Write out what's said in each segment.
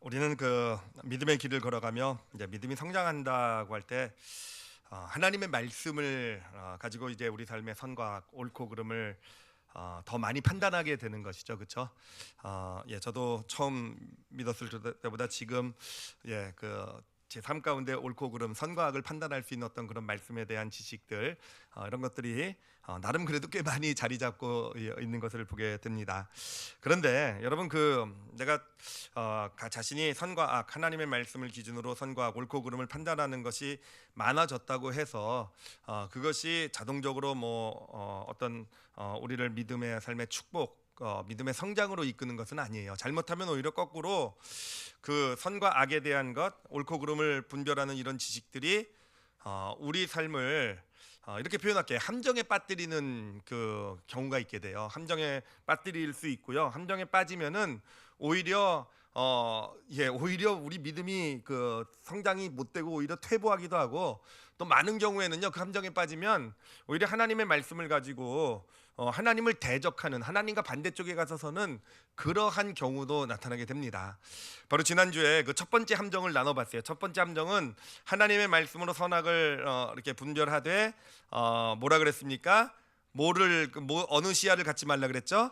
우리는 그 믿음의 길을 걸어가며 이제 믿음이 성장한다고 할 때 하나님의 말씀을 가지고 이제 우리 삶의 선과 옳고 그름을 더 많이 판단하게 되는 것이죠, 그렇죠? 저도 처음 믿었을 때보다 지금 제 삶 가운데 옳고 그름, 선과 악을 판단할 수 있는 어떤 그런 말씀에 대한 지식들 이런 것들이 나름 그래도 꽤 많이 자리 잡고 있는 것을 보게 됩니다. 그런데 여러분 내가 자신이 선과 악, 하나님의 말씀을 기준으로 선과 악, 옳고 그름을 판단하는 것이 많아졌다고 해서 그것이 자동적으로 어떤 우리를 믿음의 삶의 축복, 믿음의 성장으로 이끄는 것은 아니에요. 잘못하면 오히려 거꾸로 그 선과 악에 대한 것, 옳고 그름을 분별하는 이런 지식들이 우리 삶을 이렇게 표현할게요. 함정에 빠뜨리는 그 경우가 있게 돼요. 함정에 빠뜨릴 수 있고요. 함정에 빠지면은 오히려 오히려 우리 믿음이 그 성장이 못 되고 오히려 퇴보하기도 하고, 또 많은 경우에는요, 그 함정에 빠지면 오히려 하나님의 말씀을 가지고 하나님을 대적하는, 하나님과 반대쪽에 가서서는 그러한 경우도 나타나게 됩니다. 바로 지난주에 그 첫 번째 함정을 나눠봤어요. 첫 번째 함정은 하나님의 말씀으로 선악을 이렇게 분별하되 뭐라 그랬습니까? 어느 시야를 갖지 말라 그랬죠?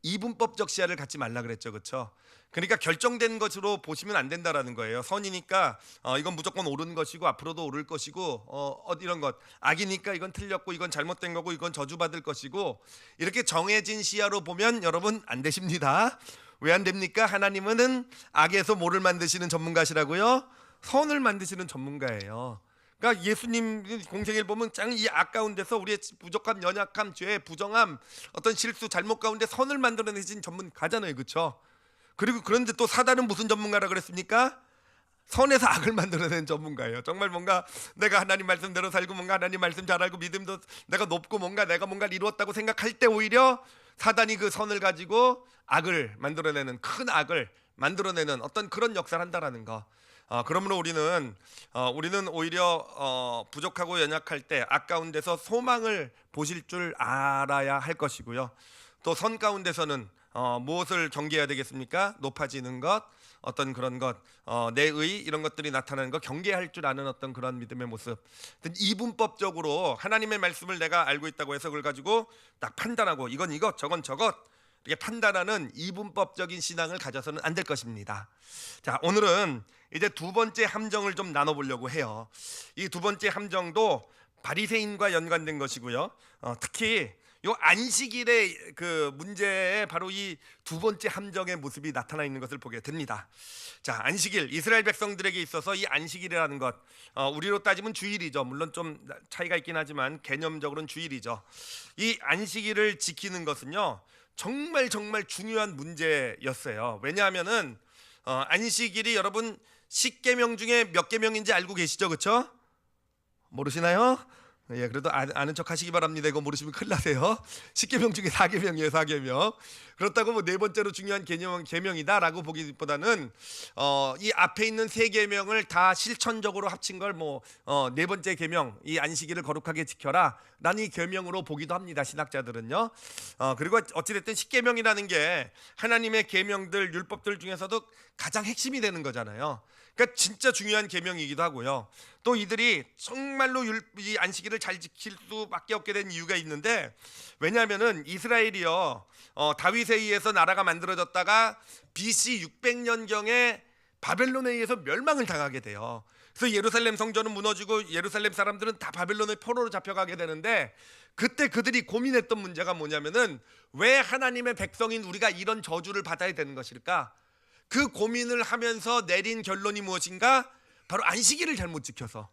이분법적 시야를 갖지 말라 그랬죠, 그렇죠? 그러니까 결정된 것으로 보시면 안 된다라는 거예요. 선이니까 이건 무조건 옳은 것이고 앞으로도 옳을 것이고 이런 것, 악이니까 이건 틀렸고 이건 잘못된 거고 이건 저주받을 것이고, 이렇게 정해진 시야로 보면 여러분 안 되십니다. 왜 안 됩니까? 하나님은 악에서 뭐를 만드시는 전문가시라고요? 선을 만드시는 전문가예요. 그러니까 예수님 공생애를 보면 이 악 가운데서 우리의 부족함, 연약함, 죄, 부정함, 어떤 실수, 잘못 가운데 선을 만들어내신 전문가잖아요, 그렇죠? 그리고 그런데 또 사단은 무슨 전문가라 그랬습니까? 선에서 악을 만들어내는 전문가예요. 정말 뭔가 내가 하나님 말씀대로 살고 뭔가 하나님 말씀 잘 알고 믿음도 내가 높고 내가 뭔가를 이루었다고 생각할 때 오히려 사단이 그 선을 가지고 악을 만들어내는, 큰 악을 만들어내는 어떤 그런 역사를 한다라는 거. 그러므로 우리는 오히려 부족하고 연약할 때 악 가운데서 소망을 보실 줄 알아야 할 것이고요. 또 선 가운데서는 무엇을 경계해야 되겠습니까? 높아지는 것, 어떤 그런 것, 내 의, 이런 것들이 나타나는 것, 경계할 줄 아는 어떤 그런 믿음의 모습. 이분법적으로 하나님의 말씀을 내가 알고 있다고 해서 그걸 가지고 딱 판단하고 이건 이것, 저건 저것, 이렇게 판단하는 이분법적인 신앙을 가져서는 안 될 것입니다. 자, 오늘은 이제 두 번째 함정을 좀 나눠보려고 해요. 이 두 번째 함정도 바리새인과 연관된 것이고요. 특히 요 안식일의 그 문제에 바로 이 두 번째 함정의 모습이 나타나 있는 것을 보게 됩니다. 자, 안식일, 이스라엘 백성들에게 있어서 이 안식일이라는 것, 우리로 따지면 주일이죠. 물론 좀 차이가 있긴 하지만 개념적으로는 주일이죠. 이 안식일을 지키는 것은요, 정말 중요한 문제였어요. 왜냐하면은 안식일이 여러분 10계명 중에 몇 계명인지 알고 계시죠, 그렇죠? 모르시나요? 예, 그래도 아는 척 하시기 바랍니다. 이거 모르시면 큰일 나세요. 10계명 중에 4계명이에요, 4계명. 그렇다고 네 번째로 중요한 계명이다라고 보기보다는 이 앞에 있는 3계명을 다 실천적으로 합친 걸 네 번째 계명, 이 안식일을 거룩하게 지켜라, 난 이 계명으로 보기도 합니다, 신학자들은요. 그리고 어찌됐든 10계명이라는 게 하나님의 계명들, 율법들 중에서도 가장 핵심이 되는 거잖아요. 그러니까 진짜 중요한 계명이기도 하고요. 또 이들이 정말로 이 안식일을 잘 지킬 수밖에 없게 된 이유가 있는데, 왜냐하면은 이스라엘이요, 다윗에 의해서 나라가 만들어졌다가 BC 600년경에 바벨론에 의해서 멸망을 당하게 돼요. 그래서 예루살렘 성전은 무너지고 예루살렘 사람들은 다 바벨론의 포로로 잡혀가게 되는데, 그때 그들이 고민했던 문제가 뭐냐면은 왜 하나님의 백성인 우리가 이런 저주를 받아야 되는 것일까? 그 고민을 하면서 내린 결론이 무엇인가? 바로 안식일을 잘못 지켜서.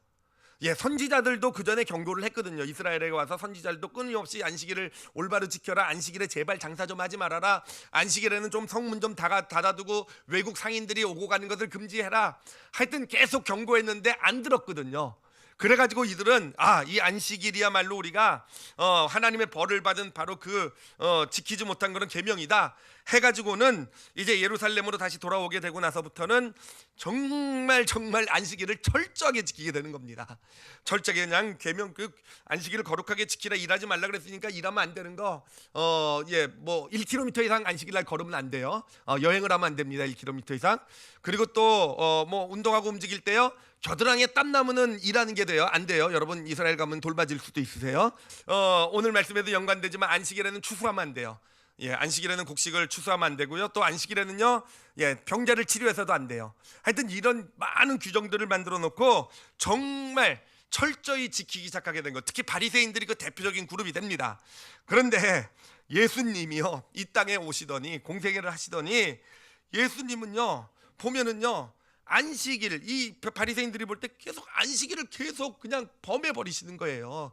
선지자들도 그 전에 경고를 했거든요. 이스라엘에 와서 선지자들도 끊임없이 안식일을 올바로 지켜라, 안식일에 제발 장사 좀 하지 말아라, 안식일에는 좀 성문 좀 닫아두고 외국 상인들이 오고 가는 것을 금지해라, 하여튼 계속 경고했는데 안 들었거든요. 그래가지고 이들은 이 안식일이야말로 우리가 하나님의 벌을 받은 바로 지키지 못한 그런 계명이다. 해가지고는 이제 예루살렘으로 다시 돌아오게 되고 나서부터는 정말 안식일을 철저하게 지키게 되는 겁니다. 철저하게 그냥 계명 그 안식일을 거룩하게 지키라, 일하지 말라 그랬으니까 일하면 안 되는 거, 뭐 1km 이상 안식일 날 걸으면 안 돼요. 여행을 하면 안 됩니다. 1km 이상. 그리고 또 뭐 운동하고 움직일 때요, 겨드랑이에 땀 나면은 일하는 게 돼요? 안 돼요. 여러분 이스라엘 가면 돌맞을 수도 있으세요. 오늘 말씀에도 연관되지만 안식일에는 추수하면 안 돼요. 안식일에는 곡식을 추수하면 안 되고요. 또 안식일에는요, 병자를 치료해서도 안 돼요. 하여튼 이런 많은 규정들을 만들어 놓고 정말 철저히 지키기 시작하게 된 것. 특히 바리새인들이 그 대표적인 그룹이 됩니다. 그런데 예수님이요, 이 땅에 오시더니 공생애를 하시더니 예수님은요 보면은요, 안식일, 이 바리새인들이 볼 때 계속 안식일을 계속 그냥 범해 버리시는 거예요.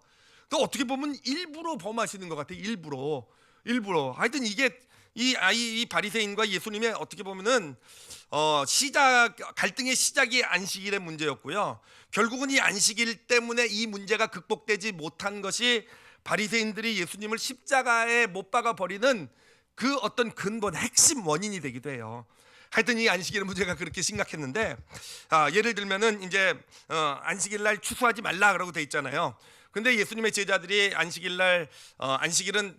또 어떻게 보면 일부러 범하시는 것 같아요. 일부러. 하여튼 이게 이 바리새인과 예수님의 어떻게 보면은 갈등의 시작이 안식일의 문제였고요. 결국은 이 안식일 때문에 이 문제가 극복되지 못한 것이 바리새인들이 예수님을 십자가에 못 박아 버리는 그 어떤 근본 핵심 원인이 되기도 해요. 하여튼 이 안식일의 문제가 그렇게 심각했는데, 예를 들면은 이제 안식일 날 추수하지 말라라고 돼 있잖아요. 근데 예수님의 제자들이 안식일 날 안식일은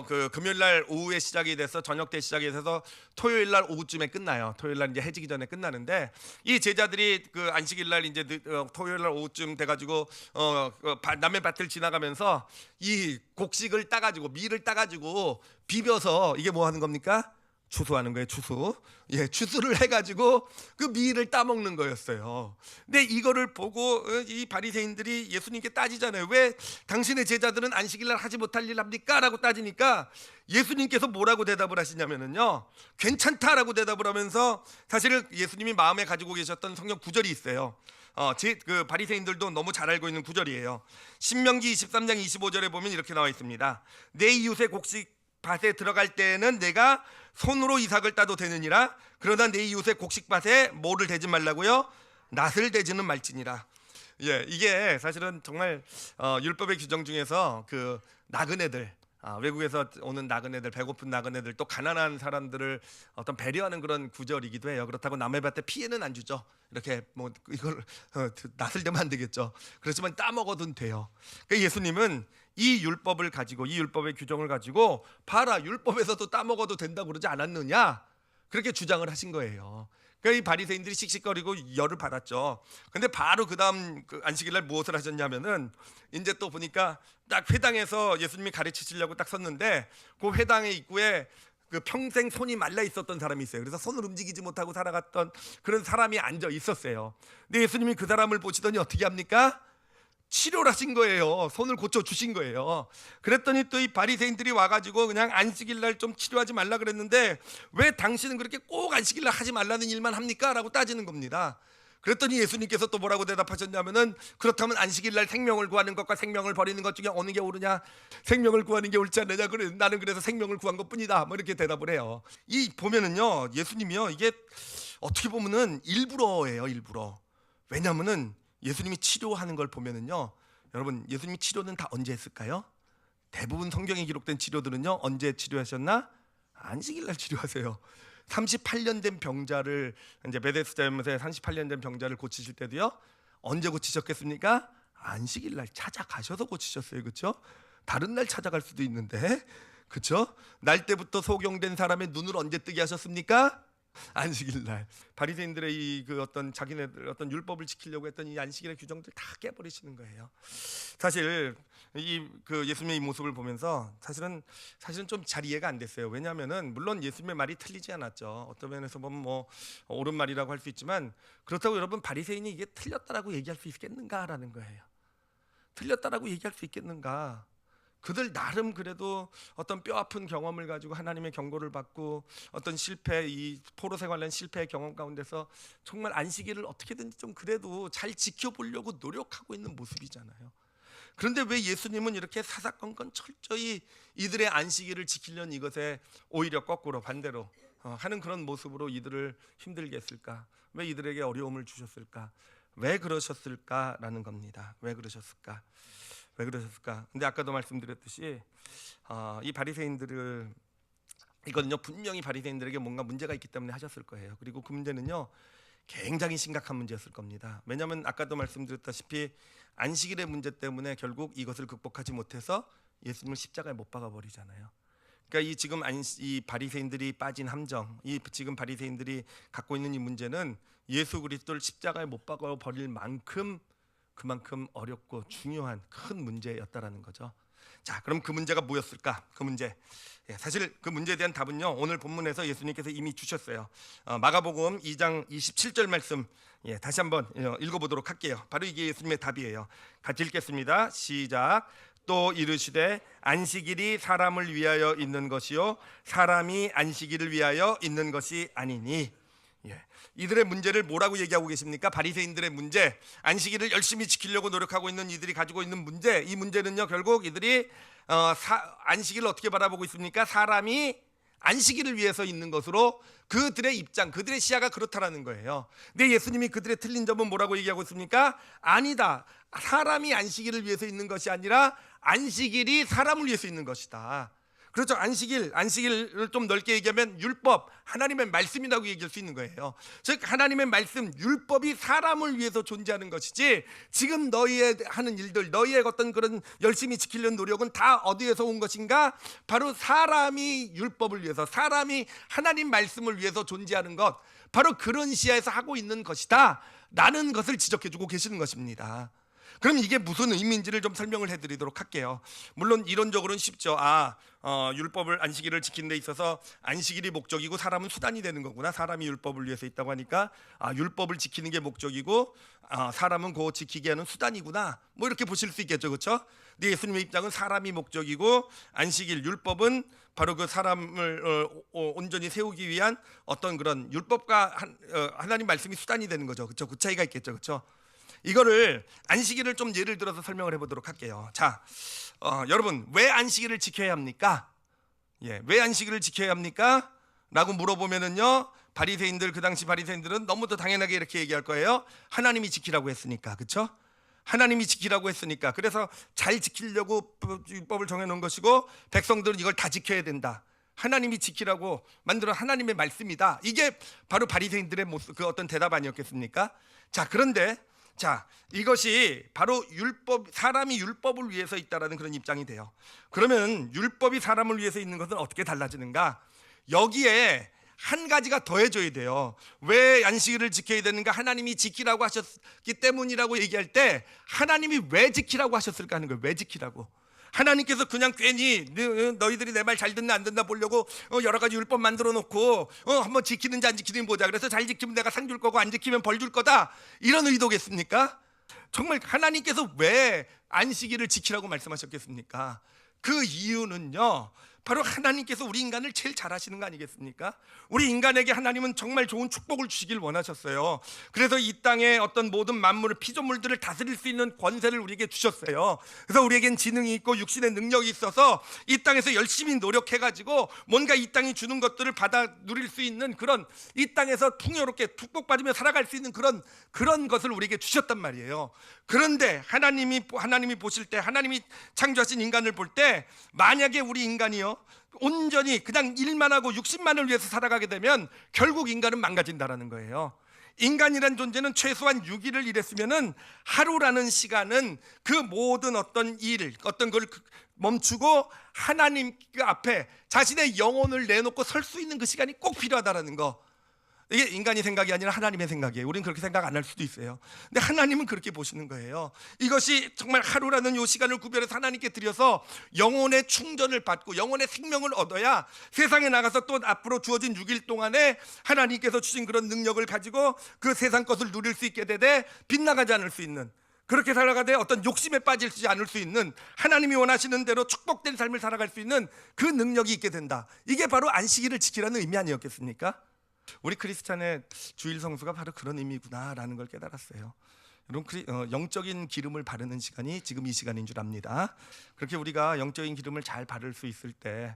그 금요일 날 오후에 시작이 돼서 저녁 때 시작이 돼서 토요일 날 오후쯤에 끝나요. 토요일 날 이제 해지기 전에 끝나는데, 이 제자들이 그 안식일 날 이제 토요일 날 오후쯤 돼 가지고 남의 밭을 지나가면서 이 곡식을 따 가지고, 밀을 따 가지고 비벼서, 이게 뭐 하는 겁니까? 추수하는 거예요. 추수를 해가지고 그 밀을 따먹는 거였어요. 근데 이거를 보고 이 바리새인들이 예수님께 따지잖아요. 왜 당신의 제자들은 안식일날 하지 못할 일 합니까? 라고 따지니까 예수님께서 뭐라고 대답을 하시냐면요, 괜찮다라고 대답을 하면서, 사실 예수님이 마음에 가지고 계셨던 성경 구절이 있어요. 그 바리새인들도 너무 잘 알고 있는 구절이에요. 신명기 23장 25절에 보면 이렇게 나와 있습니다. 내 이웃의 곡식 밭에 들어갈 때에는 내가 손으로 이삭을 따도 되느니라. 그러나 내 이웃의 곡식밭에 뭐를 대지 말라고요? 낫을 대지는 말지니라. 이게 사실은 정말 율법의 규정 중에서 그 나그네들, 외국에서 오는 나그네들, 배고픈 나그네들, 또 가난한 사람들을 어떤 배려하는 그런 구절이기도 해요. 그렇다고 남의 밭에 피해는 안 주죠. 이렇게 뭐 이걸 낫을 대면 안 되겠죠. 그렇지만 따먹어도 돼요. 그러니까 예수님은 이 율법을 가지고, 이 율법의 규정을 가지고, 봐라, 율법에서도 따먹어도 된다고 그러지 않았느냐, 그렇게 주장을 하신 거예요. 그러니까 이 바리새인들이 씩씩거리고 열을 받았죠. 근데 바로 그 다음 안식일날 무엇을 하셨냐면은, 이제 또 보니까 딱 회당에서 예수님이 가르치시려고 딱 섰는데, 그 회당의 입구에 그 평생 손이 말라 있었던 사람이 있어요. 그래서 손을 움직이지 못하고 살아갔던 그런 사람이 앉아 있었어요. 근데 예수님이 그 사람을 보시더니 어떻게 합니까? 치료를 하신 거예요. 손을 고쳐 주신 거예요. 그랬더니 또 이 바리새인들이 와가지고 그냥 안식일 날 좀 치료하지 말라 그랬는데, 왜 당신은 그렇게 꼭 안식일 날 하지 말라는 일만 합니까? 라고 따지는 겁니다. 그랬더니 예수님께서 또 뭐라고 대답하셨냐면은, 그렇다면 안식일 날 생명을 구하는 것과 생명을 버리는 것 중에 어느 게 옳으냐? 생명을 구하는 게 옳지 않느냐? 그래, 나는 그래서 생명을 구한 것뿐이다. 뭐 이렇게 대답을 해요. 이 보면은요, 예수님이요, 이게 어떻게 보면은 일부러예요. 일부러. 왜냐면은 예수님이 치료하는 걸 보면은요, 여러분, 예수님이 치료는 다 언제 했을까요? 대부분 성경에 기록된 치료들은요, 언제 치료하셨나? 안식일 날 치료하세요. 38년 된 병자를, 이제 베데스다에서 38년 된 병자를 고치실 때도요, 언제 고치셨겠습니까? 안식일 날 찾아가셔서 고치셨어요. 그렇죠? 다른 날 찾아갈 수도 있는데, 그렇죠? 날 때부터 소경된 사람의 눈을 언제 뜨게 하셨습니까? 안식일 날. 바리새인들의 이 그 어떤 자기네들 어떤 율법을 지키려고 했던 이 안식일의 규정들 다 깨버리시는 거예요. 사실 이 그 예수님의 이 모습을 보면서 사실은 좀 잘 이해가 안 됐어요. 왜냐하면은 물론 예수님의 말이 틀리지 않았죠. 어떤 면에서 보면 뭐 옳은 말이라고 할 수 있지만, 그렇다고 여러분 바리새인이 이게 틀렸다라고 얘기할 수 있겠는가라는 거예요. 틀렸다라고 얘기할 수 있겠는가? 그들 나름 그래도 어떤 뼈아픈 경험을 가지고 하나님의 경고를 받고, 어떤 실패, 이 포로세 관련 실패의 경험 가운데서 정말 안식일을 어떻게든지 좀 그래도 잘 지켜보려고 노력하고 있는 모습이잖아요. 그런데 왜 예수님은 이렇게 사사건건 철저히 이들의 안식일을 지키려는 이것에 오히려 거꾸로 반대로 하는 그런 모습으로 이들을 힘들게 했을까? 왜 이들에게 어려움을 주셨을까? 왜 그러셨을까라는 겁니다. 왜 그러셨을까? 근데 아까도 말씀드렸듯이 이 바리새인들을 이거는요 분명히 바리새인들에게 뭔가 문제가 있기 때문에 하셨을 거예요. 그리고 그 문제는요 굉장히 심각한 문제였을 겁니다. 왜냐하면 아까도 말씀드렸다시피 안식일의 문제 때문에 결국 이것을 극복하지 못해서 예수님을 십자가에 못 박아 버리잖아요. 그러니까 이 지금 이 바리새인들이 빠진 함정, 이 지금 바리새인들이 갖고 있는 이 문제는 예수 그리스도를 십자가에 못 박아 버릴 만큼 그만큼 어렵고 중요한 큰 문제였다라는 거죠. 자, 그럼 그 문제가 뭐였을까? 그 문제. 사실 그 문제에 대한 답은요 오늘 본문에서 예수님께서 이미 주셨어요. 마가복음 2장 27절 말씀 다시 한번 읽어보도록 할게요. 바로 이게 예수님의 답이에요. 같이 읽겠습니다. 시작. 또 이르시되 안식일이 사람을 위하여 있는 것이요 사람이 안식일을 위하여 있는 것이 아니니. 이들의 문제를 뭐라고 얘기하고 계십니까? 바리새인들의 문제, 안식일을 열심히 지키려고 노력하고 있는 이들이 가지고 있는 문제. 이 문제는요 결국 이들이 안식일을 어떻게 바라보고 있습니까? 사람이 안식일을 위해서 있는 것으로 그들의 입장, 그들의 시야가 그렇다라는 거예요. 근데 예수님이 그들의 틀린 점은 뭐라고 얘기하고 있습니까? 아니다. 사람이 안식일을 위해서 있는 것이 아니라 안식일이 사람을 위해서 있는 것이다. 그렇죠. 안식일을 좀 넓게 얘기하면 율법, 하나님의 말씀이라고 얘기할 수 있는 거예요. 즉 하나님의 말씀, 율법이 사람을 위해서 존재하는 것이지 지금 너희의 하는 일들, 너희의 어떤 그런 열심히 지키려는 노력은 다 어디에서 온 것인가? 바로 사람이 율법을 위해서, 사람이 하나님 말씀을 위해서 존재하는 것, 바로 그런 시야에서 하고 있는 것이다 라는 것을 지적해주고 계시는 것입니다. 그럼 이게 무슨 의미인지를 좀 설명을 해드리도록 할게요. 물론 이론적으로는 쉽죠. 율법을 안식일을 지키는 데 있어서 안식일이 목적이고 사람은 수단이 되는 거구나. 사람이 율법을 위해서 있다고 하니까 율법을 지키는 게 목적이고 사람은 그거 지키게 하는 수단이구나. 뭐 이렇게 보실 수 있겠죠, 그렇죠? 근데 예수님의 입장은 사람이 목적이고 안식일 율법은 바로 그 사람을 온전히 세우기 위한 어떤 그런 율법과 하나님 말씀이 수단이 되는 거죠, 그렇죠? 그 차이가 있겠죠, 그렇죠? 이거를 안식일을 좀 예를 들어서 설명을 해보도록 할게요. 자, 여러분 왜 안식일을 지켜야 합니까? 왜 안식일을 지켜야 합니까? 라고 물어보면은요 바리새인들, 그 당시 바리새인들은 너무도 당연하게 이렇게 얘기할 거예요. 하나님이 지키라고 했으니까, 그렇죠? 하나님이 지키라고 했으니까. 그래서 잘 지키려고 율법을 정해놓은 것이고 백성들은 이걸 다 지켜야 된다. 하나님이 지키라고 만들어 하나님의 말씀이다. 이게 바로 바리새인들의 모습, 그 어떤 대답 아니었겠습니까? 자, 그런데 이것이 바로 사람이 율법을 위해서 있다라는 그런 입장이 돼요. 그러면 율법이 사람을 위해서 있는 것은 어떻게 달라지는가? 여기에 한 가지가 더해져야 돼요. 왜 안식일을 지켜야 되는가? 하나님이 지키라고 하셨기 때문이라고 얘기할 때 하나님이 왜 지키라고 하셨을까 하는 거예요. 왜 지키라고? 하나님께서 그냥 괜히 너희들이 내 말 잘 듣나 안 듣나 보려고 여러 가지 율법 만들어 놓고 한번 지키는지 안 지키는지 보자. 그래서 잘 지키면 내가 상 줄 거고 안 지키면 벌 줄 거다. 이런 의도겠습니까? 정말 하나님께서 왜 안식일을 지키라고 말씀하셨겠습니까? 그 이유는요 바로 하나님께서 우리 인간을 제일 잘 하시는 거 아니겠습니까? 우리 인간에게 하나님은 정말 좋은 축복을 주시길 원하셨어요. 그래서 이 땅의 어떤 모든 만물을, 피조물들을 다스릴 수 있는 권세를 우리에게 주셨어요. 그래서 우리에겐 지능이 있고 육신의 능력이 있어서 이 땅에서 열심히 노력해가지고 뭔가 이 땅이 주는 것들을 받아 누릴 수 있는 그런, 이 땅에서 풍요롭게 축복받으며 살아갈 수 있는 그런 것을 우리에게 주셨단 말이에요. 그런데 하나님이 보실 때, 하나님이 창조하신 인간을 볼 때, 만약에 우리 인간이요 온전히 그냥 일만 하고 육신만을 위해서 살아가게 되면 결국 인간은 망가진다라는 거예요. 인간이란 존재는 최소한 6일을 일했으면은 하루라는 시간은 그 모든 어떤 일, 어떤 걸 멈추고 하나님 앞에 자신의 영혼을 내놓고 설 수 있는 그 시간이 꼭 필요하다라는 거. 이게 인간이 생각이 아니라 하나님의 생각이에요. 우리는 그렇게 생각 안 할 수도 있어요. 근데 하나님은 그렇게 보시는 거예요. 이것이 정말 하루라는 요 시간을 구별해서 하나님께 드려서 영혼의 충전을 받고 영혼의 생명을 얻어야 세상에 나가서 또 앞으로 주어진 6일 동안에 하나님께서 주신 그런 능력을 가지고 그 세상 것을 누릴 수 있게 되되 빗나가지 않을 수 있는, 그렇게 살아가되 어떤 욕심에 빠지지 않을 수 있는, 하나님이 원하시는 대로 축복된 삶을 살아갈 수 있는 그 능력이 있게 된다. 이게 바로 안식일을 지키라는 의미 아니었겠습니까? 우리 크리스찬의 주일 성수가 바로 그런 의미구나라는 걸 깨달았어요. 여러분, 영적인 기름을 바르는 시간이 지금 이 시간인 줄 압니다. 그렇게 우리가 영적인 기름을 잘 바를 수 있을 때,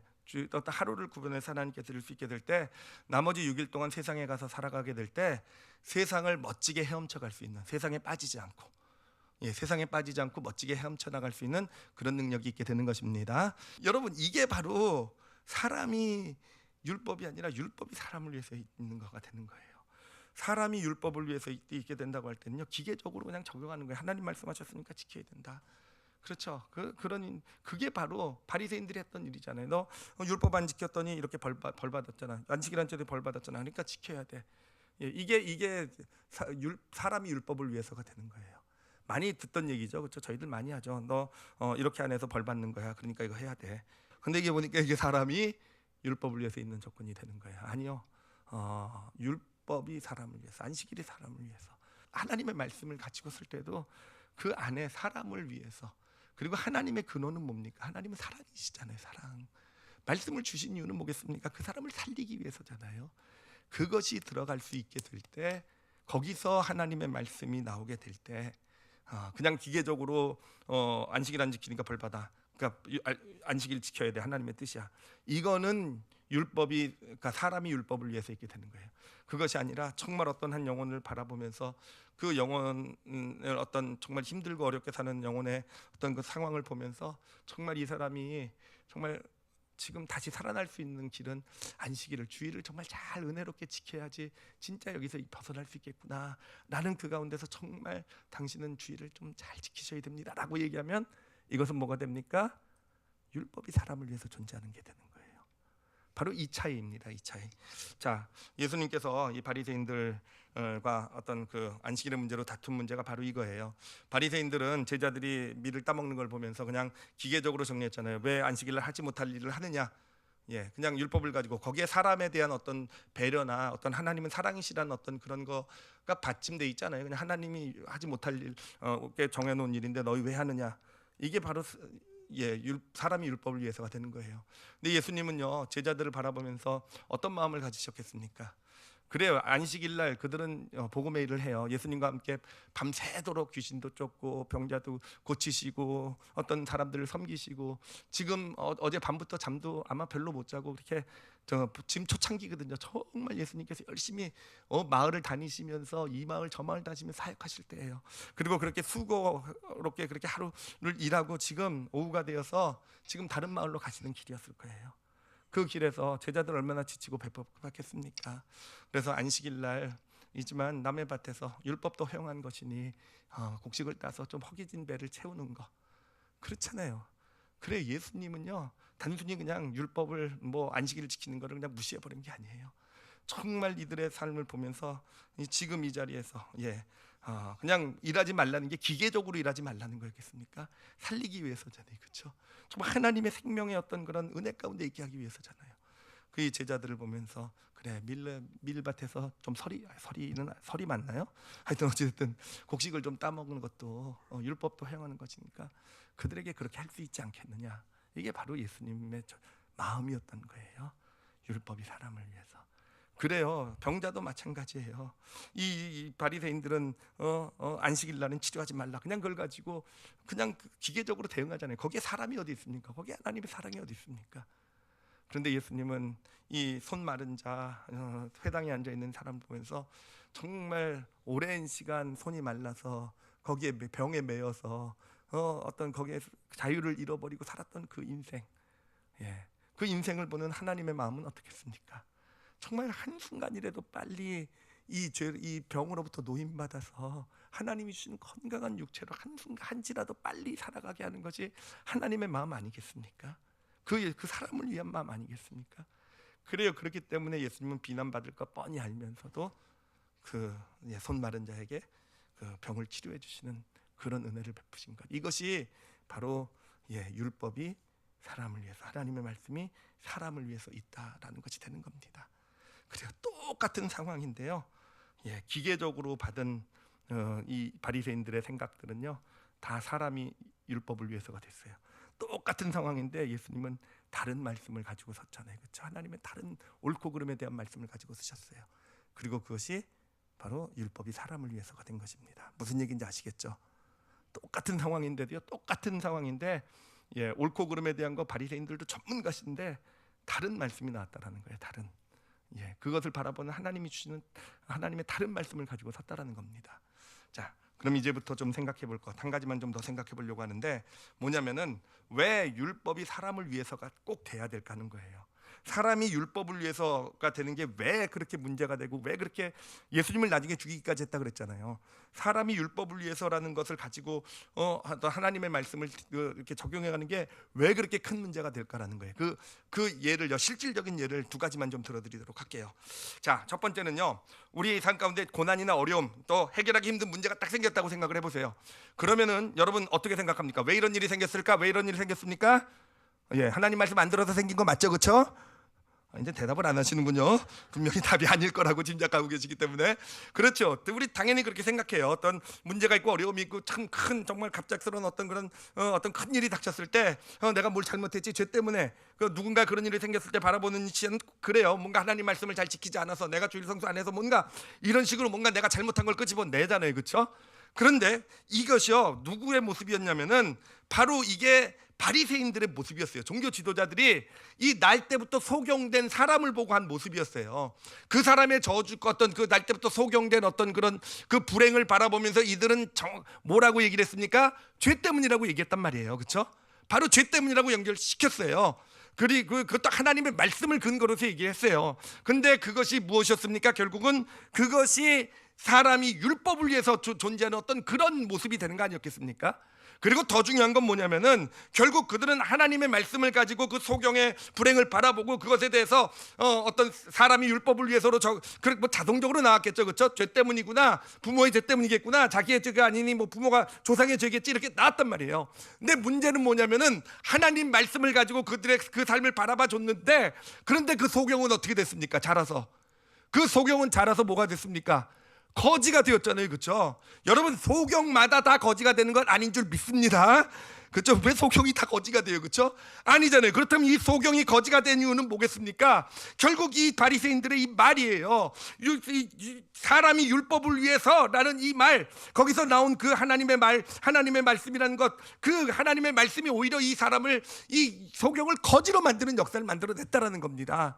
어떤 하루를 구분해서 하나님께 드릴 수 있게 될 때, 나머지 6일 동안 세상에 가서 살아가게 될 때 세상을 멋지게 헤엄쳐 갈 수 있는, 세상에 빠지지 않고 세상에 빠지지 않고 멋지게 헤엄쳐 나갈 수 있는 그런 능력이 있게 되는 것입니다. 여러분, 이게 바로 사람이 율법이 아니라 율법이 사람을 위해서 있는 거가 되는 거예요. 사람이 율법을 위해서 있게 된다고 할 때는요, 기계적으로 그냥 적용하는 거예요. 하나님 말씀하셨으니까 지켜야 된다. 그렇죠. 그게 바로 바리새인들이 했던 일이잖아요. 너 율법 안 지켰더니 이렇게 벌 받았잖아. 안식일한 죄도 벌 받았잖아. 그러니까 지켜야 돼. 예, 이게 사람이 율법을 위해서가 되는 거예요. 많이 듣던 얘기죠. 그렇죠. 저희들 많이 하죠. 너 이렇게 안 해서 벌 받는 거야. 그러니까 이거 해야 돼. 근데 이게 보니까 이게 사람이 율법을 위해서 있는 조건이 되는 거예요. 아니요. 율법이 사람을 위해서, 안식일이 사람을 위해서. 하나님의 말씀을 가지고 쓸 때도 그 안에 사람을 위해서. 그리고 하나님의 근원은 뭡니까? 하나님은 사랑이시잖아요. 사랑. 말씀을 주신 이유는 뭐겠습니까? 그 사람을 살리기 위해서잖아요. 그것이 들어갈 수 있게 될 때, 거기서 하나님의 말씀이 나오게 될 때, 그냥 기계적으로 안식일 안 지키니까 벌 받아. 그러니까 안식일 지켜야 돼. 하나님의 뜻이야. 이거는 율법이, 그러니까 사람이 율법을 위해서 있게 되는 거예요. 그것이 아니라 정말 어떤 한 영혼을 바라보면서 그 영혼을 어떤 정말 힘들고 어렵게 사는 영혼의 어떤 그 상황을 보면서 정말 이 사람이 정말 지금 다시 살아날 수 있는 길은 안식일을, 주일을 정말 잘 은혜롭게 지켜야지 진짜 여기서 벗어날 수 있겠구나. 나는 그 가운데서 정말 당신은 주일을 좀 잘 지키셔야 됩니다 라고 얘기하면 이것은 뭐가 됩니까? 율법이 사람을 위해서 존재하는 게 되는 거예요. 바로 이 차이입니다. 이 차이. 자, 예수님께서 이 바리새인들과 어떤 그 안식일의 문제로 다툰 문제가 바로 이거예요. 바리새인들은 제자들이 밀을 따먹는 걸 보면서 그냥 기계적으로 정리했잖아요. 왜 안식일을 하지 못할 일을 하느냐? 예, 그냥 율법을 가지고 거기에 사람에 대한 어떤 배려나 어떤 하나님은 사랑이시라는 어떤 그런 거가 받침돼 있잖아요. 그냥 하나님이 하지 못할 일, 정해놓은 일인데 너희 왜 하느냐? 이게 바로 사람이 율법을 위해서가 되는 거예요. 근데 예수님은요, 제자들을 바라보면서 어떤 마음을 가지셨겠습니까? 그래요. 안식일 날 그들은 복음의 일을 해요. 예수님과 함께 밤새도록 귀신도 쫓고 병자도 고치시고 어떤 사람들을 섬기시고, 지금 어제 밤부터 잠도 아마 별로 못 자고 그렇게 지금 초창기거든요. 정말 예수님께서 열심히 마을을 다니시면서 이 마을 저 마을 다니시면서 사역하실 때예요. 그리고 그렇게 수고롭게 그렇게 하루를 일하고 지금 오후가 되어서 지금 다른 마을로 가시는 길이었을 거예요. 그 길에서 제자들 얼마나 지치고 배고팠겠습니까? 그래서 안식일 날이지만 남의 밭에서 율법도 허용한 것이니 곡식을 따서 좀 허기진 배를 채우는 거, 그렇잖아요. 그래, 예수님은요 단순히 그냥 율법을 안식일을 지키는 거를 그냥 무시해 버린 게 아니에요. 정말 이들의 삶을 보면서 지금 이 자리에서 그냥 일하지 말라는 게 기계적으로 일하지 말라는 거였겠습니까? 살리기 위해서잖아요. 그렇죠? 정말 하나님의 생명의 어떤 그런 은혜 가운데 있게 하기 위해서잖아요. 그 제자들을 보면서 그래, 밀밭에서 좀 설이 맞나요? 하여튼 어쨌든 곡식을 좀 따먹는 것도 율법도 허용하는 것이니까 그들에게 그렇게 할 수 있지 않겠느냐. 이게 바로 예수님의 마음이었던 거예요. 율법이 사람을 위해서. 그래요. 병자도 마찬가지예요. 이 바리새인들은 안식일 날은 치료하지 말라, 그냥 그걸 가지고 그냥 기계적으로 대응하잖아요. 거기에 사람이 어디 있습니까? 거기에 하나님의 사랑이 어디 있습니까? 그런데 예수님은 이 손 마른 자, 회당에 앉아 있는 사람 보면서 정말 오랜 시간 손이 말라서 거기에 병에 매여서 어떤 거기에 자유를 잃어버리고 살았던 그 인생, 그 인생을 보는 하나님의 마음은 어떻겠습니까? 정말 한순간이라도 빨리 이 병으로부터 노임받아서 하나님이 주신 건강한 육체로 한지라도 빨리 살아가게 하는 것이 하나님의 마음 아니겠습니까? 그 사람을 위한 마음 아니겠습니까? 그래요. 그렇기 때문에 예수님은 비난받을 것 뻔히 알면서도 그 손 마른 자에게 그 병을 치료해 주시는 그런 은혜를 베푸신 것, 이것이 바로 율법이 사람을 위해서, 하나님의 말씀이 사람을 위해서 있다라는 것이 되는 겁니다. 그래요. 똑같은 상황인데요, 기계적으로 받은 이 바리새인들의 생각들은요 다 사람이 율법을 위해서가 됐어요. 똑같은 상황인데 예수님은 다른 말씀을 가지고 섰잖아요. 그렇죠? 하나님의 다른 옳고 그름에 대한 말씀을 가지고 서셨어요. 그리고 그것이 바로 율법이 사람을 위해서가 된 것입니다. 무슨 얘기인지 아시겠죠? 똑같은 상황인데도요, 똑같은 상황인데 옳고 그름에 대한 거 바리새인들도 전문가신데 다른 말씀이 나왔다라는 거예요. 다른. 그것을 바라보는 하나님이 주시는 하나님의 다른 말씀을 가지고 섰다라는 겁니다. 자, 그럼 이제부터 좀 생각해 볼 것 한 가지만 좀 더 생각해 보려고 하는데, 뭐냐면은 왜 율법이 사람을 위해서가 꼭 돼야 될까 하는 거예요. 사람이 율법을 위해서가 되는 게 왜 그렇게 문제가 되고 왜 그렇게 예수님을 나중에 죽이기까지 했다 그랬잖아요. 사람이 율법을 위해서라는 것을 가지고 하나님의 말씀을 이렇게 적용해가는 게 왜 그렇게 큰 문제가 될까라는 거예요. 그 예를요, 실질적인 예를 두 가지만 좀 들어드리도록 할게요. 자, 첫 번째는요, 우리 삶 가운데 고난이나 어려움 또 해결하기 힘든 문제가 딱 생겼다고 생각을 해보세요. 그러면은 여러분 어떻게 생각합니까? 왜 이런 일이 생겼을까? 왜 이런 일이 생겼습니까? 예, 하나님 말씀 안 들어서 생긴 거 맞죠, 그렇죠? 이제 대답을 안 하시는군요. 분명히 답이 아닐 거라고 짐작하고 계시기 때문에. 그렇죠. 우리 당연히 그렇게 생각해요. 어떤 문제가 있고 어려움이 있고 참 큰 정말 갑작스러운 어떤 그런 어떤 큰 일이 닥쳤을 때 내가 뭘 잘못했지, 죄 때문에 누군가 그런 일이 생겼을 때 바라보는 시선 그래요. 뭔가 하나님 말씀을 잘 지키지 않아서, 내가 주일 성수 안 해서 뭔가 이런 식으로 뭔가 내가 잘못한 걸 끄집어내잖아요, 그렇죠? 그런데 이것이요, 누구의 모습이었냐면은 바로 이게 바리새인들의 모습이었어요. 종교 지도자들이 이 날 때부터 소경된 사람을 보고 한 모습이었어요. 그 사람의 저주 어떤 그 날 때부터 소경된 어떤 그런 그 불행을 바라보면서 이들은 뭐라고 얘기를 했습니까? 죄 때문이라고 얘기했단 말이에요. 그렇죠? 바로 죄 때문이라고 연결시켰어요. 그리고 그것도 하나님의 말씀을 근거로서 얘기했어요. 근데 그것이 무엇이었습니까? 결국은 그것이 사람이 율법을 위해서 존재하는 어떤 그런 모습이 되는 거 아니었겠습니까? 그리고 더 중요한 건 뭐냐면은 결국 그들은 하나님의 말씀을 가지고 그 소경의 불행을 바라보고 그것에 대해서 어떤 사람이 율법을 위해서로 뭐 자동적으로 나왔겠죠, 그렇죠? 죄 때문이구나, 부모의 죄 때문이겠구나, 자기의 죄가 아니니 뭐 부모가 조상의 죄겠지, 이렇게 나왔단 말이에요. 근데 문제는 뭐냐면은 하나님 말씀을 가지고 그들의 그 삶을 바라봐 줬는데, 그런데 그 소경은 어떻게 됐습니까? 자라서 그 소경은 자라서 뭐가 됐습니까? 거지가 되었잖아요, 그렇죠? 여러분, 소경마다 다 거지가 되는 건 아닌 줄 믿습니다. 그렇죠? 왜 소경이 다 거지가 돼요, 그렇죠? 아니잖아요. 그렇다면 이 소경이 거지가 된 이유는 뭐겠습니까? 결국 이 바리새인들의 이 말이에요. 사람이 율법을 위해서라는 이 말, 거기서 나온 그 하나님의 말, 하나님의 말씀이라는 것, 그 하나님의 말씀이 오히려 이 사람을, 이 소경을 거지로 만드는 역사를 만들어냈다라는 겁니다.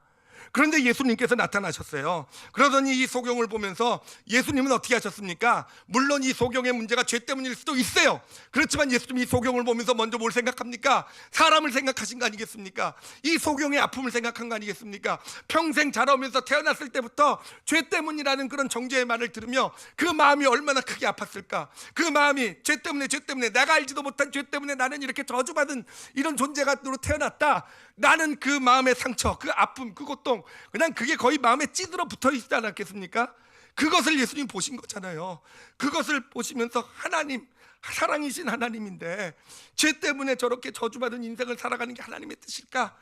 그런데 예수님께서 나타나셨어요. 그러더니 이 소경을 보면서 예수님은 어떻게 하셨습니까? 물론 이 소경의 문제가 죄 때문일 수도 있어요. 그렇지만 예수님이 이 소경을 보면서 먼저 뭘 생각합니까? 사람을 생각하신 거 아니겠습니까? 이 소경의 아픔을 생각한 거 아니겠습니까? 평생 자라오면서 태어났을 때부터 죄 때문이라는 그런 정죄의 말을 들으며 그 마음이 얼마나 크게 아팠을까? 그 마음이 죄 때문에 내가 알지도 못한 죄 때문에 나는 이렇게 저주받은 이런 존재가 태어났다. 나는 그 마음의 상처, 그 아픔, 그 고통, 그냥 그게 거의 마음에 찌들어 붙어 있지 않았겠습니까? 그것을 예수님 보신 거잖아요. 그것을 보시면서 하나님, 사랑이신 하나님인데 죄 때문에 저렇게 저주받은 인생을 살아가는 게 하나님의 뜻일까?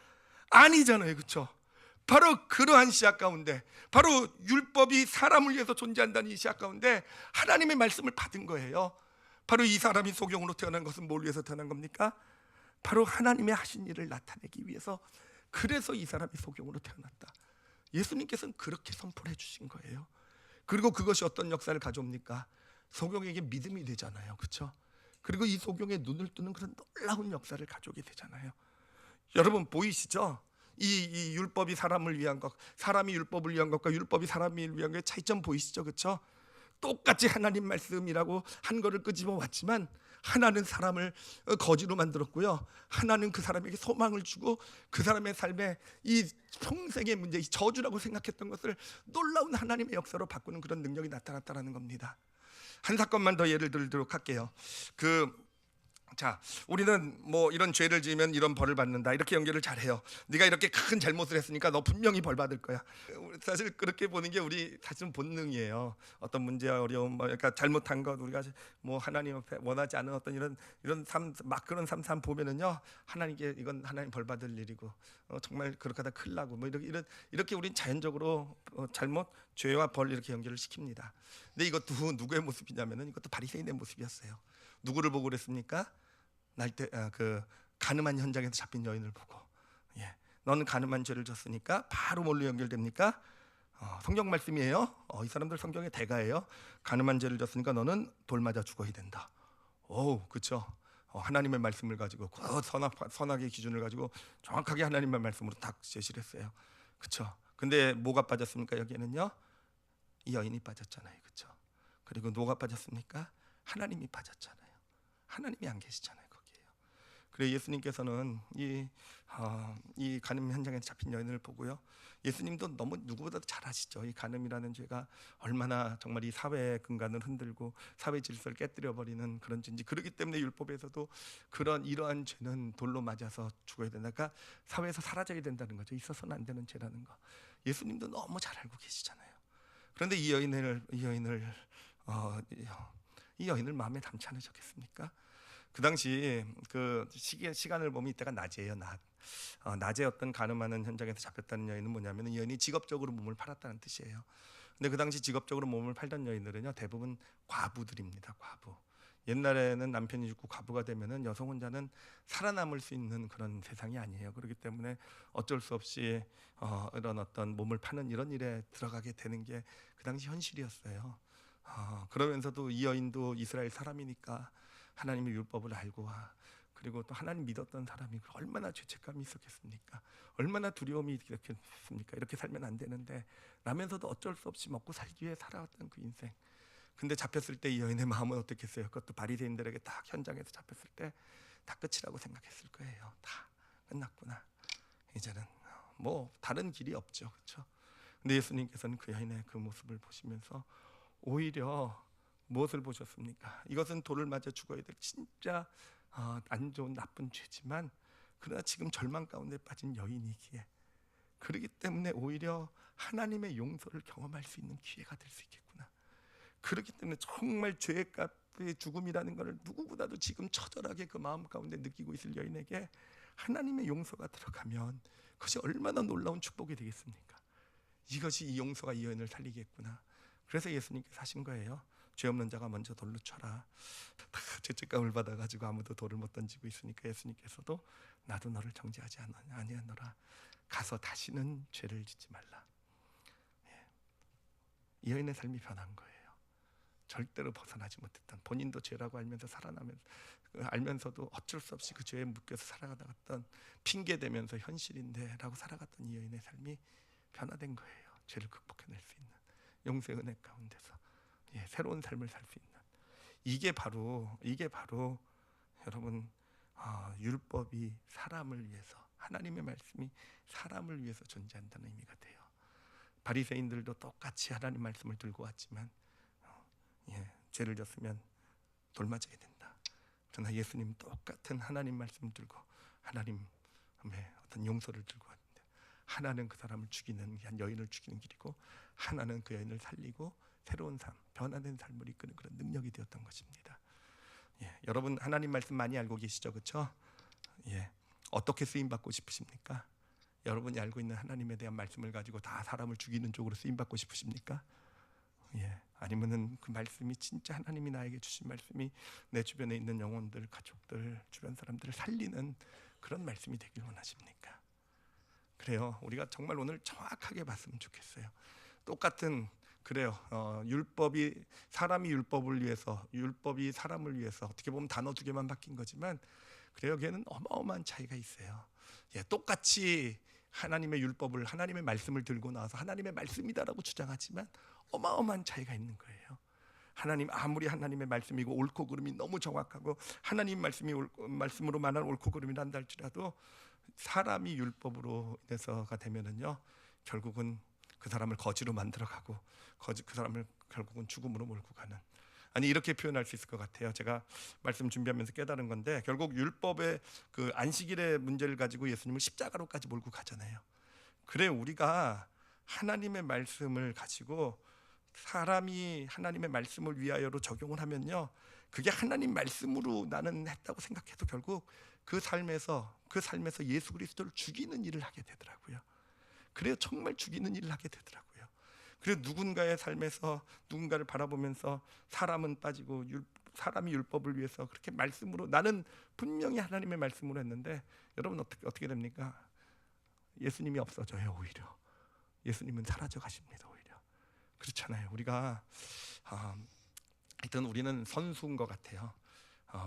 아니잖아요, 그렇죠? 바로 그러한 시약 가운데, 바로 율법이 사람을 위해서 존재한다는 이 시약 가운데 하나님의 말씀을 받은 거예요. 바로 이 사람이 소경으로 태어난 것은 뭘 위해서 태어난 겁니까? 바로 하나님의 하신 일을 나타내기 위해서. 그래서 이 사람이 소경으로 태어났다. 예수님께서는 그렇게 선포해 주신 거예요. 그리고 그것이 어떤 역사를 가져옵니까? 소경에게 믿음이 되잖아요, 그렇죠? 그리고 이 소경의 눈을 뜨는 그런 놀라운 역사를 가져오게 되잖아요. 여러분 보이시죠? 이 율법이 사람을 위한 것, 사람이 율법을 위한 것과 율법이 사람을 위한 것의 차이점 보이시죠, 그렇죠? 똑같이 하나님 말씀이라고 한 거를 끄집어 왔지만 하나는 사람을 거지로 만들었고요, 하나는 그 사람에게 소망을 주고 그 사람의 삶에 이 평생의 문제, 이 저주라고 생각했던 것을 놀라운 하나님의 역사로 바꾸는 그런 능력이 나타났다는 겁니다. 한 사건만 더 예를 들도록 할게요. 자, 우리는 뭐 이런 죄를 지으면 이런 벌을 받는다, 이렇게 연결을 잘해요. 네가 이렇게 큰 잘못을 했으니까 너 분명히 벌 받을 거야. 사실 그렇게 보는 게 우리 사실은 본능이에요. 어떤 문제와 어려움, 그러니까 잘못한 것, 우리가 뭐 하나님 앞에 원하지 않은 어떤 이런 삶, 막 그런 삶 보면은요, 하나님께 이건 하나님 벌 받을 일이고 정말 그렇게 하다 큰일 나고 뭐 이렇게 우린 자연적으로 잘못, 죄와 벌 이렇게 연결을 시킵니다. 근데 이것도 누구의 모습이냐면은 이것도 바리새인의 모습이었어요. 누구를 보고 그랬습니까? 그 간음한 현장에서 잡힌 여인을 보고, 너는 간음한 죄를 졌으니까, 바로 뭘로 연결됩니까? 성경 말씀이에요. 이 사람들 성경의 대가예요. 간음한 죄를 졌으니까 너는 돌 맞아 죽어야 된다. 그렇죠? 하나님의 말씀을 가지고 그 선악의 기준을 가지고 정확하게 하나님의 말씀으로 딱 제시를 했어요. 그렇죠? 근데 뭐가 빠졌습니까? 여기에는요, 이 여인이 빠졌잖아요, 그렇죠? 그리고 누가 빠졌습니까? 하나님이 빠졌잖아요. 하나님이 안 계시잖아요, 거기에요. 그래 예수님께서는 이 간음 현장에서 잡힌 여인을 보고요. 예수님도 너무 누구보다도 잘 아시죠. 이 간음이라는 죄가 얼마나 정말 이 사회의 근간을 흔들고 사회 질서를 깨뜨려 버리는 그런 죄인지. 그렇기 때문에 율법에서도 이러한 죄는 돌로 맞아서 죽어야 된다. 그러니까 사회에서 사라져야 된다는 거죠. 있어서는 안 되는 죄라는 거. 예수님도 너무 잘 알고 계시잖아요. 그런데 이 여인을 마음에 담지 않으셨겠습니까? 그 당시 그 시간을 보면 이때가 낮이에요. 낮에 어떤 간음하는 현장에서 잡혔다는 여인은 뭐냐면 이 여인이 직업적으로 몸을 팔았다는 뜻이에요. 근데 그 당시 직업적으로 몸을 팔던 여인들은요 대부분 과부들입니다. 과부. 옛날에는 남편이 죽고 과부가 되면은 여성 혼자는 살아남을 수 있는 그런 세상이 아니에요. 그렇기 때문에 어쩔 수 없이 이런 어떤 몸을 파는 이런 일에 들어가게 되는 게 그 당시 현실이었어요. 그러면서도 이 여인도 이스라엘 사람이니까 하나님의 율법을 알고 그리고 또 하나님 믿었던 사람이 얼마나 죄책감이 있었겠습니까? 얼마나 두려움이 있었겠습니까? 이렇게 살면 안 되는데 라면서도 어쩔 수 없이 먹고 살기 위해 살아왔던 그 인생. 근데 잡혔을 때 이 여인의 마음은 어떻겠어요? 그것도 바리새인들에게 딱 현장에서 잡혔을 때 다 끝이라고 생각했을 거예요. 다 끝났구나. 이제는 뭐 다른 길이 없죠, 그렇죠? 근데 예수님께서는 그 여인의 그 모습을 보시면서 오히려 무엇을 보셨습니까? 이것은 돌을 맞아 죽어야 될 진짜 안 좋은 나쁜 죄지만 그러나 지금 절망 가운데 빠진 여인이기에 그렇기 때문에 오히려 하나님의 용서를 경험할 수 있는 기회가 될 수 있겠구나. 그렇기 때문에 정말 죄의 값의 죽음이라는 것을 누구보다도 지금 처절하게 그 마음 가운데 느끼고 있을 여인에게 하나님의 용서가 들어가면 그것이 얼마나 놀라운 축복이 되겠습니까? 이것이 이 용서가 이 여인을 살리겠구나. 그래서 예수님께서 하신 거예요. 죄 없는 자가 먼저 돌로 쳐라. 다 죄책감을 받아가지고 아무도 돌을 못 던지고 있으니까 예수님께서도 나도 너를 정죄하지 아니하노라. 가서 다시는 죄를 짓지 말라. 이 여인의 삶이 변한 거예요. 절대로 벗어나지 못했던, 본인도 죄라고 알면서도 어쩔 수 없이 그 죄에 묶여서 살아가다갔던, 핑계 대면서 현실인데 라고 살아갔던 이 여인의 삶이 변화된 거예요. 죄를 극복해낼 수 있는 용서의 은혜 가운데서 새로운 삶을 살 수 있는, 이게 바로 여러분 율법이 사람을 위해서, 하나님의 말씀이 사람을 위해서 존재한다는 의미가 돼요. 바리새인들도 똑같이 하나님 말씀을 들고 왔지만 죄를 졌으면 돌 맞아야 된다. 그러나 예수님 똑같은 하나님 말씀을 들고 하나님의 어떤 용서를 들고 왔는데, 하나는 그 사람을 죽이는, 한 여인을 죽이는 길이고, 하나는 그 여인을 살리고 새로운 삶, 변화된 삶을 이끄는 그런 능력이 되었던 것입니다. 여러분 하나님 말씀 많이 알고 계시죠, 그렇죠? 어떻게 쓰임 받고 싶으십니까? 여러분이 알고 있는 하나님에 대한 말씀을 가지고 다 사람을 죽이는 쪽으로 쓰임 받고 싶으십니까? 아니면은 그 말씀이 진짜 하나님이 나에게 주신 말씀이 내 주변에 있는 영혼들, 가족들, 주변 사람들을 살리는 그런 말씀이 되길 원하십니까? 그래요. 우리가 정말 오늘 정확하게 봤으면 좋겠어요. 똑같은, 그래요. 사람이 율법을 위해서, 율법이 사람을 위해서, 어떻게 보면 단어 두 개만 바뀐 거지만 그래요. 걔는 어마어마한 차이가 있어요. 똑같이 하나님의 율법을, 하나님의 말씀을 들고 나와서 하나님의 말씀이다라고 주장하지만 어마어마한 차이가 있는 거예요. 아무리 하나님의 말씀이고 옳고 그름이 너무 정확하고 하나님 말씀으로 말한 옳고 그름이 난다 할지라도 사람이 율법으로 인해서가 되면은요, 결국은 그 사람을 거지로 만들어가고 그 사람을 결국은 죽음으로 몰고 가는, 아니 이렇게 표현할 수 있을 것 같아요. 제가 말씀 준비하면서 깨달은 건데, 결국 율법의 그 안식일의 문제를 가지고 예수님을 십자가로까지 몰고 가잖아요. 그래, 우리가 하나님의 말씀을 가지고 사람이 하나님의 말씀을 위하여로 적용을 하면요, 그게 하나님 말씀으로 나는 했다고 생각해도 결국 그 삶에서 예수 그리스도를 죽이는 일을 하게 되더라고요. 그래요, 정말 죽이는 일을 하게 되더라고요. 그래서 누군가의 삶에서 누군가를 바라보면서 사람은 빠지고 사람이 율법을 위해서 그렇게 말씀으로, 나는 분명히 하나님의 말씀으로 했는데 여러분 어떻게 됩니까? 예수님이 없어져요. 오히려 예수님은 사라져 가십니다. 오히려 그렇잖아요. 우리가 하여튼 우리는 선수인 것 같아요.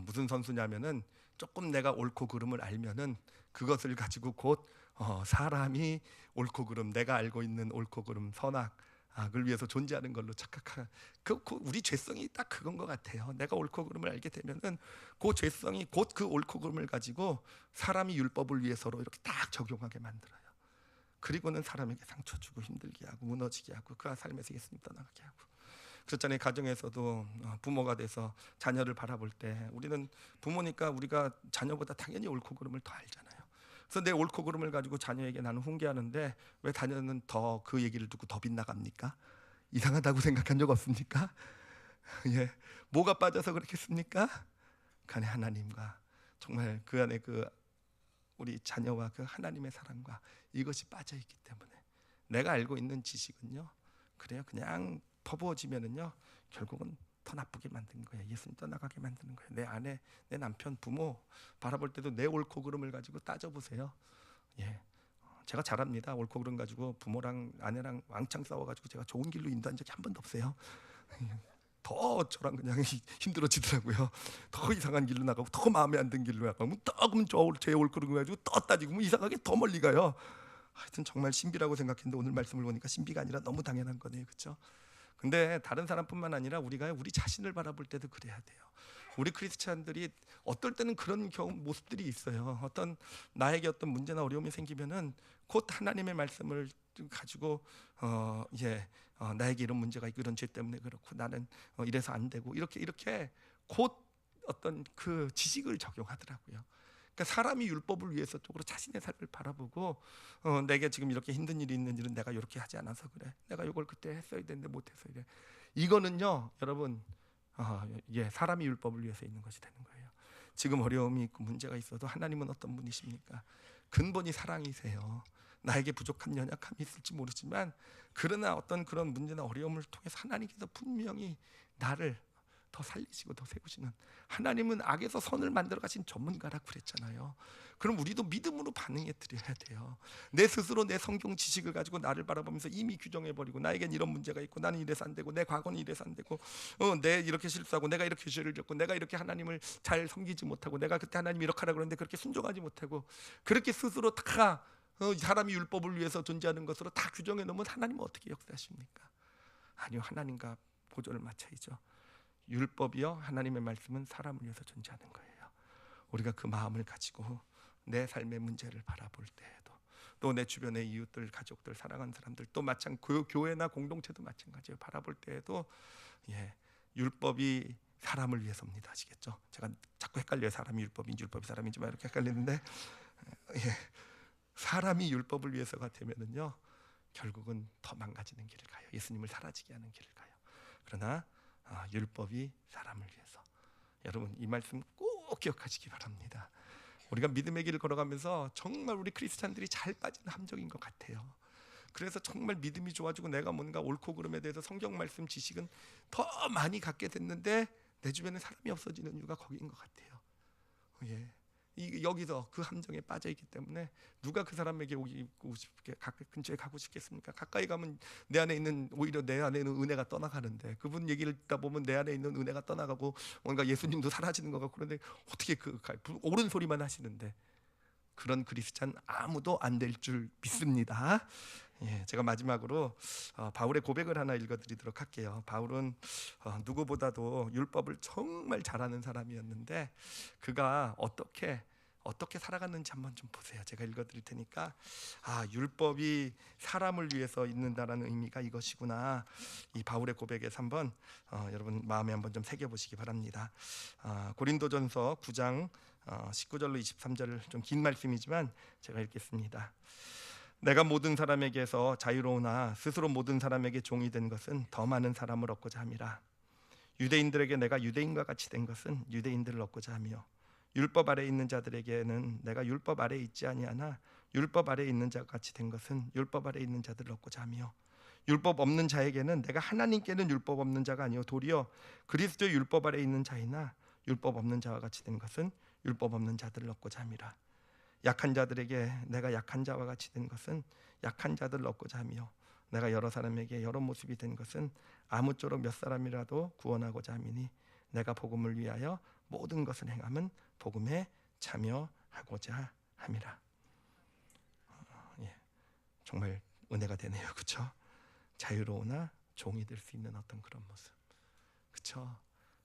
무슨 선수냐면은 조금 내가 옳고 그름을 알면은 그것을 가지고 곧 사람이 옳고 그름, 내가 알고 있는 옳고 그름, 선악, 악을 위해서 존재하는 걸로 착각하. 우리 죄성이 딱 그건 것 같아요. 내가 옳고 그름을 알게 되면은 그 죄성이 곧 그 옳고 그름을 가지고 사람이 율법을 위해서로 이렇게 딱 적용하게 만들어요. 그리고는 사람에게 상처 주고 힘들게 하고 무너지게 하고 그 삶에서 예수님 떠나가게 하고. 그렇잖아요. 가정에서도 부모가 돼서 자녀를 바라볼 때 우리는 부모니까 우리가 자녀보다 당연히 옳고 그름을 더 알잖아요. 그래서 내 옳고 그름을 가지고 자녀에게 나는 훈계하는데 왜 자녀는 더 그 얘기를 듣고 더 빗나갑니까? 이상하다고 생각한 적 없습니까? 예, 뭐가 빠져서 그렇겠습니까? 그 안에 하나님과 정말 그 안에 그 우리 자녀와 그 하나님의 사랑과 이것이 빠져 있기 때문에 내가 알고 있는 지식은요, 그래요 그냥 퍼부어지면은요 결국은 더 나쁘게 만드는 거예요. 예수님 떠나가게 만드는 거예요. 내 아내, 내 남편, 부모 바라볼 때도 내 옳고 그름을 가지고 따져보세요. 예, 제가 잘합니다. 옳고 그름 가지고 부모랑 아내랑 왕창 싸워가지고 제가 좋은 길로 인도한 적이 한 번도 없어요. 더 저랑 그냥 힘들어지더라고요. 더 이상한 길로 나가고 더 마음에 안 드는 길로 나가면 또 그럼 제 옳고 그름 가지고 또 따지고 뭐 이상하게 더 멀리 가요. 하여튼 정말 신비라고 생각했는데 오늘 말씀을 보니까 신비가 아니라 너무 당연한 거네요. 그렇죠? 근데 다른 사람뿐만 아니라 우리가 우리 자신을 바라볼 때도 그래야 돼요. 우리 크리스찬들이 어떨 때는 그런 모습들이 있어요. 어떤 나에게 어떤 문제나 어려움이 생기면은 곧 하나님의 말씀을 가지고 나에게 이런 문제가 있고 이런 죄 때문에 그렇고 나는 이래서 안 되고 이렇게 곧 어떤 그 지식을 적용하더라고요. 그러니까 사람이 율법을 위해서 쪽으로 자신의 삶을 바라보고 내게 지금 이렇게 힘든 일이 있는 일은 내가 이렇게 하지 않아서 그래. 내가 이걸 그때 했어야 되는데 못해서 이래. 이거는요, 여러분, 사람이 율법을 위해서 있는 것이 되는 거예요. 지금 어려움이 있고 문제가 있어도 하나님은 어떤 분이십니까? 근본이 사랑이세요. 나에게 부족한 연약함이 있을지 모르지만 그러나 어떤 그런 문제나 어려움을 통해서 하나님께서 분명히 나를 더 살리시고 더 세우시는, 하나님은 악에서 선을 만들어 가신 전문가라고 그랬잖아요. 그럼 우리도 믿음으로 반응해 드려야 돼요. 내 스스로 내 성경 지식을 가지고 나를 바라보면서 이미 규정해 버리고 나에겐 이런 문제가 있고 나는 이래서 안 되고 내 과거는 이래서 안 되고 내 이렇게 실수하고 내가 이렇게 죄를 졌고 내가 이렇게 하나님을 잘 섬기지 못하고 내가 그때 하나님 이렇게 하라 그러는데 그렇게 순종하지 못하고 그렇게 스스로 다 사람이 율법을 위해서 존재하는 것으로 다 규정해 놓으면 하나님은 어떻게 역사하십니까? 아니요, 하나님과 보조를 맞춰야죠. 율법이요, 하나님의 말씀은 사람을 위해서 존재하는 거예요. 우리가 그 마음을 가지고 내 삶의 문제를 바라볼 때에도 또 내 주변의 이웃들, 가족들, 사랑하는 사람들 또 교회나 공동체도 마찬가지예요. 바라볼 때에도 율법이 사람을 위해서입니다. 아시겠죠? 제가 자꾸 헷갈려요. 사람이 율법인지 율법이 사람인지 막 이렇게 헷갈리는데 사람이 율법을 위해서가 되면은요 결국은 더 망가지는 길을 가요. 예수님을 사라지게 하는 길을 가요. 그러나 율법이 사람을 위해서. 여러분 이 말씀 꼭 기억하시기 바랍니다. 우리가 믿음의 길을 걸어가면서 정말 우리 크리스찬들이 잘 빠지는 함정인 것 같아요. 그래서 정말 믿음이 좋아지고 내가 뭔가 옳고 그름에 대해서 성경 말씀 지식은 더 많이 갖게 됐는데 내 주변에 사람이 없어지는 이유가 거기인 것 같아요. 여기서 그 함정에 빠져 있기 때문에 누가 그 사람에게 오고 싶게 근처에 가고 싶겠습니까? 가까이 가면 내 안에 있는 오히려 내 안에 있는 은혜가 떠나가는데 그분 얘기를 듣다 보면 내 안에 있는 은혜가 떠나가고 뭔가 예수님도 사라지는 것 같고 그런데 어떻게 옳은 소리만 하시는데 그런 크리스찬 아무도 안 될 줄 믿습니다. 제가 마지막으로 바울의 고백을 하나 읽어드리도록 할게요. 바울은 누구보다도 율법을 정말 잘하는 사람이었는데 그가 어떻게 살아갔는지 한번 좀 보세요. 제가 읽어드릴 테니까 율법이 사람을 위해서 있는다라는 의미가 이것이구나. 이 바울의 고백에서 한번 여러분 마음에 한번 좀 새겨보시기 바랍니다. 고린도전서 9장 19절로 23절을 좀 긴 말씀이지만 제가 읽겠습니다. 내가 모든 사람에게서 자유로우나 스스로 모든 사람에게 종이 된 것은 더 많은 사람을 얻고자 함이라. 유대인들에게 내가 유대인과 같이 된 것은 유대인들을 얻고자 하며 율법 아래에 있는 자들에게는 내가 율법 아래에 있지 아니하나 율법 아래에 있는 자가 같이 된 것은 율법 아래에 있는 자들을 얻고자 하며 율법 없는 자에게는 내가 하나님께는 율법 없는 자가 아니요 도리어 그리스도의 율법 아래에 있는 자이나 율법 없는 자와 같이 된 것은 율법 없는 자들을 얻고자 함이라. 약한 자들에게 내가 약한 자와 같이 된 것은 약한 자들을 얻고자 하며 내가 여러 사람에게 여러 모습이 된 것은 아무쪼록 몇 사람이라도 구원하고자 함이니 내가 복음을 위하여 모든 것을 행함은 복음에 참여하고자 함이라. 정말 은혜가 되네요. 그렇죠? 자유로우나 종이 될 수 있는 어떤 그런 모습. 그쵸?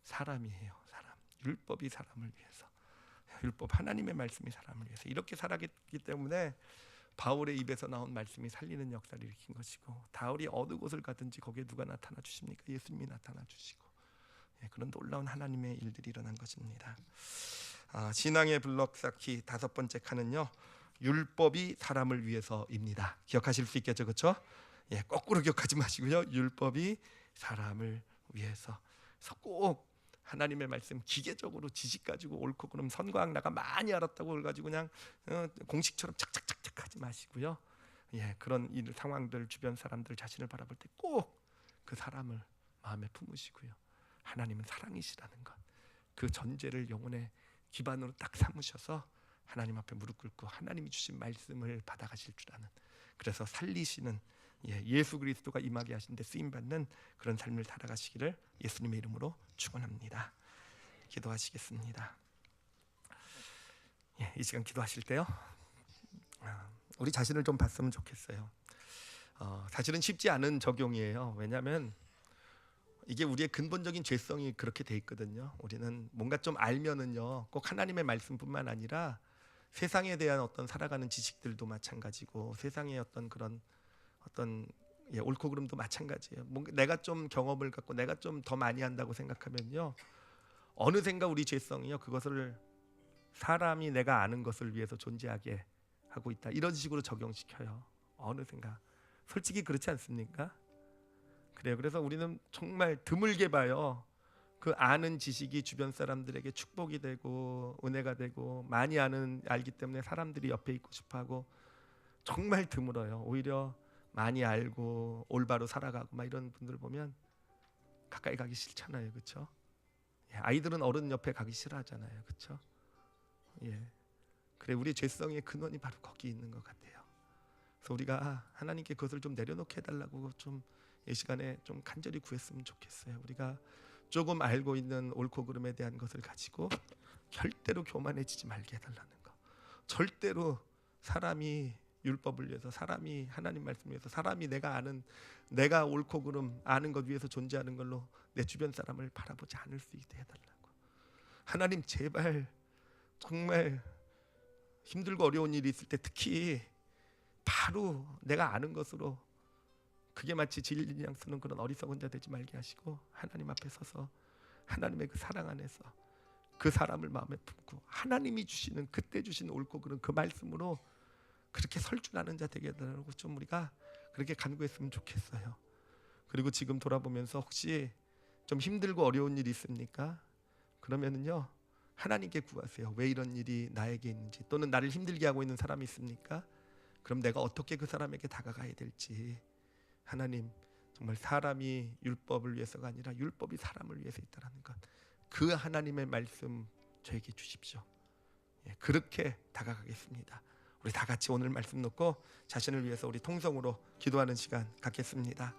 사람이에요. 사람. 율법이 사람을 위해서, 율법 하나님의 말씀이 사람을 위해서 이렇게 살았기 때문에 바울의 입에서 나온 말씀이 살리는 역사를 일으킨 것이고, 바울이 어느 곳을 가든지 거기에 누가 나타나 주십니까? 예수님이 나타나 주시고, 그런 놀라운 하나님의 일들이 일어난 것입니다. 신앙의 블록 쌓기 다섯 번째 칸은요, 율법이 사람을 위해서입니다. 기억하실 수 있겠죠, 그렇죠? 거꾸로 기억하지 마시고요. 율법이 사람을 위해서. 그래서 꼭 하나님의 말씀 기계적으로 지식 가지고 옳고 그름 선과 악나가 많이 알았다고 그걸 가지고 그냥 공식처럼 착착착착 하지 마시고요. 그런 일 상황들, 주변 사람들 자신을 바라볼 때 꼭 그 사람을 마음에 품으시고요. 하나님은 사랑이시라는 것, 그 전제를 영혼의 기반으로 딱 삼으셔서 하나님 앞에 무릎 꿇고 하나님이 주신 말씀을 받아가실 줄 아는, 그래서 살리시는 예수 그리스도가 임하게 하신 데 쓰임받는 그런 삶을 살아가시기를 예수님의 이름으로 축원합니다. 기도하시겠습니다. 이 시간 기도하실 때요, 우리 자신을 좀 봤으면 좋겠어요. 사실은 쉽지 않은 적용이에요. 왜냐하면 이게 우리의 근본적인 죄성이 그렇게 돼 있거든요. 우리는 뭔가 좀 알면은요, 꼭 하나님의 말씀뿐만 아니라 세상에 대한 어떤 살아가는 지식들도 마찬가지고, 세상의 어떤 그런 어떤 옳고 그름도 마찬가지예요. 뭔가 내가 좀 경험을 갖고 내가 좀 더 많이 한다고 생각하면요, 어느샌가 우리 죄성이요, 그것을 사람이 내가 아는 것을 위해서 존재하게 하고 있다, 이런 식으로 적용시켜요. 어느샌가. 솔직히 그렇지 않습니까? 그래요. 그래서 우리는 정말 드물게 봐요. 그 아는 지식이 주변 사람들에게 축복이 되고 은혜가 되고, 많이 알기 때문에 사람들이 옆에 있고 싶어하고, 정말 드물어요. 오히려 많이 알고 올바로 살아가고 막 이런 분들 보면 가까이 가기 싫잖아요, 그렇죠? 아이들은 어른 옆에 가기 싫어하잖아요, 그렇죠? 그래, 우리 죄성의 근원이 바로 거기 있는 것 같아요. 그래서 우리가 하나님께 그것을 좀 내려놓게 해달라고 좀 이 시간에 좀 간절히 구했으면 좋겠어요. 우리가 조금 알고 있는 옳고 그름에 대한 것을 가지고 절대로 교만해지지 말게 해달라는 거. 절대로 사람이 율법을 위해서, 사람이 하나님 말씀을 위해서, 사람이 내가 아는, 내가 옳고 그름 아는 것 위해서 존재하는 걸로 내 주변 사람을 바라보지 않을 수 있게 해달라고. 하나님 제발, 정말 힘들고 어려운 일이 있을 때 특히 바로 내가 아는 것으로, 그게 마치 진리양 쓰는 그런 어리석은 자 되지 말게 하시고, 하나님 앞에 서서 하나님의 그 사랑 안에서 그 사람을 마음에 품고 하나님이 주시는, 그때 주신 옳고 그름 그 말씀으로 그렇게 설 줄 아는 자 되게 해달라고 좀 우리가 그렇게 간구했으면 좋겠어요. 그리고 지금 돌아보면서 혹시 좀 힘들고 어려운 일이 있습니까? 그러면은요, 하나님께 구하세요. 왜 이런 일이 나에게 있는지, 또는 나를 힘들게 하고 있는 사람이 있습니까? 그럼 내가 어떻게 그 사람에게 다가가야 될지. 하나님, 정말 사람이 율법을 위해서가 아니라 율법이 사람을 위해서 있다라는 것, 그 하나님의 말씀 저에게 주십시오. 그렇게 다가가겠습니다. 우리 다 같이 오늘 말씀 놓고 자신을 위해서 우리 통성으로 기도하는 시간 갖겠습니다.